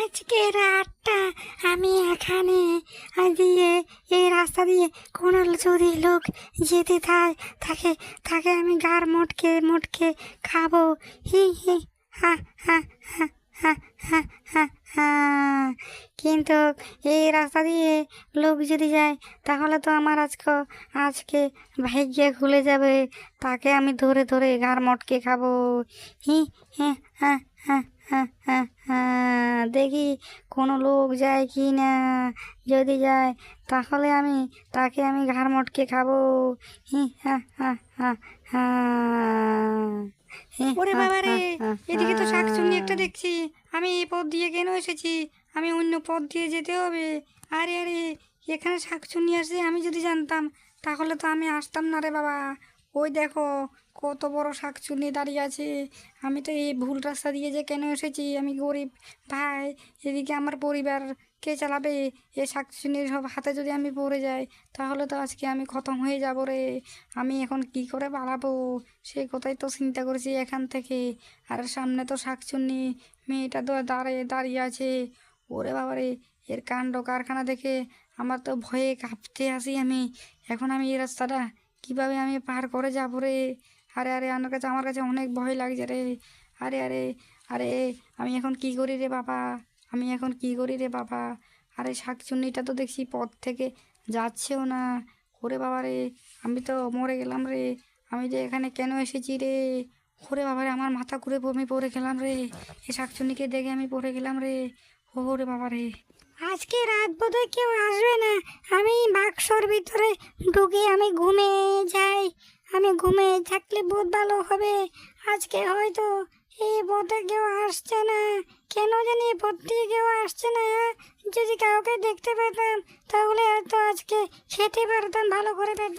আজকে রাতটা আমি এখানে দিয়ে এই রাস্তা দিয়ে কোনো যদি লোক যেতে থাকে তাকে আমি গার মোটকে মোটকে খাবো। হি হি হা হা হা হা হা হা হা। কিন্তু এই রাস্তা দিয়ে লোক যদি যায় তাহলে তো আমার আজকে ভাগ্যে খুলে যাবে। তাকে আমি ধরে ধরে গার মটকে খাবো। হি হ্যাঁ হ্যাঁ হ্যাঁ হ্যাঁ হ্যাঁ হ্যাঁ, দেখি কোনো লোক যায় কি না। যদি যায় তাহলে তাকে আমি ঘাড় মটকে খাবো। হি হ্যাঁ হ্যাঁ হ্যাঁ হ্যাঁ। ওরে বাবা রে, এদিকে তো শাকচুন্নি একটা দেখছি। আমি এই পথ দিয়ে কেন এসেছি? আমি অন্য পথ দিয়ে যেতে হবে। আরে আরে, এখানে শাকচুন্নি আসে, আমি যদি জানতাম তাহলে তো আমি আসতাম না রে বাবা। ওই দেখো কত বড় শাকচুন্নি দাঁড়িয়ে আছে। আমি তো এই ভুল রাস্তা দিয়ে যে কেন এসেছি? আমি গরিব ভাই, এদিকে আমার পরিবার কে চালাবে? এই শাকচুন্নির সব হাতে যদি আমি পড়ে যাই তাহলে তো আজকে আমি খতম হয়ে যাব রে। আমি এখন কি করে পালাবো সেই কথাই তো চিন্তা করছি এখান থেকে। আর সামনে তো শাকচুন্নি মেয়েটা তো দাঁড়িয়ে আছে। ওরে বাবারে, এর কাণ্ড কারখানা দেখে আমার তো ভয়ে কাঁপতে আসি আমি। এখন আমি এই রাস্তাটা কিভাবে আমি পার করে যাবো রে? আরে আরে, আমার কাছে অনেক ভয় লাগছে রে। আরে আরে আরে, আমি এখন কি করি রে বাবা? আমি এখন কি করি রে বাবা? আরে শাকচুন্নিটা তো দেখছি পথ থেকে যাচ্ছেও না। ওরে বাবা রে, আমি তো মরে গেলাম রে। আমি যে এখানে কেন এসেছি রে? ওরে বাবা রে, আমার মাথা ঘুরে আমি পড়ে গেলাম রে। এই শাকচুন্নিকে দেখে আমি পড়ে গেলাম রে। ওরে বাবা রে। আজকে রাত বোধহয় কেউ আসবে না। আমি বাক্সর ভিতরে ঢুকে আমি ঘুমিয়ে যাই। আমি ঘুমিয়ে থাকলে বহুত ভালো হবে। আজকে হয়তো এই পথে কেউ আসছে না। কেন জানি এই পথ দিয়ে কেউ আসছে না। যদি কাউকে দেখতে পেতাম তাহলে হয়তো আজকে খেতে পারতাম ভালো করে পেট